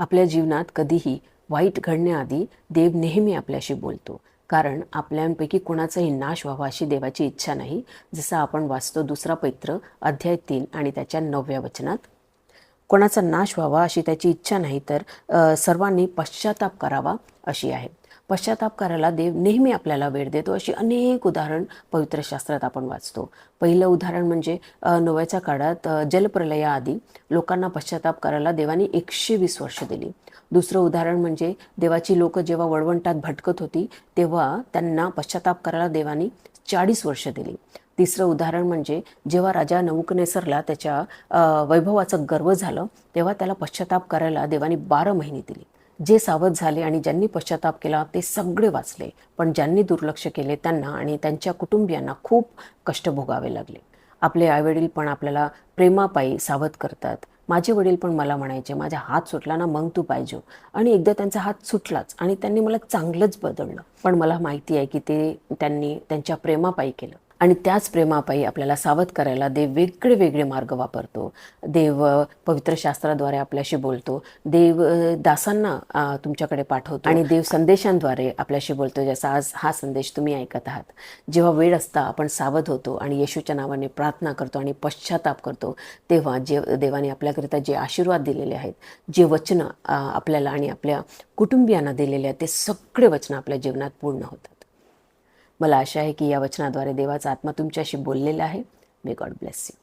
आपल्या जीवनात कधीही वाईट घडण्याआधी देव नेहमी आपल्याशी बोलतो, कारण आपल्यापैकी कोणाचाही नाश व्हावा अशी देवाची इच्छा नाही. जसं आपण वाचतो 2 पैत्र अध्याय 3 आणि त्याच्या 9व्या वचनात. कोणाचा नाश व्हावा अशी त्याची इच्छा नाही, तर सर्वांनी पश्चाताप करावा अशी आहे. पश्चाताप करायला देव नेहमी आपल्याला वेळ देतो, अशी अनेक उदाहरण पवित्र शास्त्रात आपण वाचतो. पहिलं उदाहरण म्हणजे नोव्याच्या काळात जलप्रलयाआधी लोकांना पश्चाताप करायला देवाने 120 वर्ष दिली. दुसरं उदाहरण म्हणजे देवाची लोक जेव्हा वळवंटात भटकत होती तेव्हा त्यांना पश्चाताप करायला देवाने 40 वर्ष दिली. तिसरं उदाहरण म्हणजे जेव्हा राजा नबुकनेसरला त्याच्या वैभवाचं गर्व झालं तेव्हा त्याला पश्चाताप करायला देवाने 12 महिने दिली. जे सावध झाले आणि ज्यांनी पश्चाताप केला ते सगळे वाचले, पण ज्यांनी दुर्लक्ष केले त्यांना आणि त्यांच्या कुटुंबियांना खूप कष्ट भोगावे लागले. आपले आईवडील पण आपल्याला प्रेमापायी सावध करतात. माझे वडील पण मला म्हणायचे, माझा हात सुटला ना मग तू पाहिजे. आणि एकदा त्यांचा हात सुटलाच आणि त्यांनी मला चांगलंच बदललं. पण मला माहिती आहे की ते त्यांनी त्यांच्या प्रेमापायी केलं. आणि त्याच प्रेमापायी आपल्याला सावध करायला देव वेगळे वेगळे मार्ग वापरतो. देव पवित्र शास्त्राद्वारे आपल्याशी बोलतो. देव दासांना तुमच्याकडे पाठवतो आणि देव संदेशांद्वारे आपल्याशी बोलतो, जसा आज हा संदेश तुम्ही ऐकत आहात. जेव्हा वेळ असता आपण सावध होतो आणि येशूच्या नावाने प्रार्थना करतो आणि पश्चाताप करतो, तेव्हा देवाने आपल्याकरिता जे आशीर्वाद दिलेले आहेत, जे वचनं आपल्याला आणि आपल्या कुटुंबियांना दिलेले आहेत, ते सगळे वचनं आपल्या जीवनात पूर्ण होतात. मला आशा आहे की या वचनाद्वारे देवाचा आत्मा तुमच्याशी बोललेला आहे. May God bless you.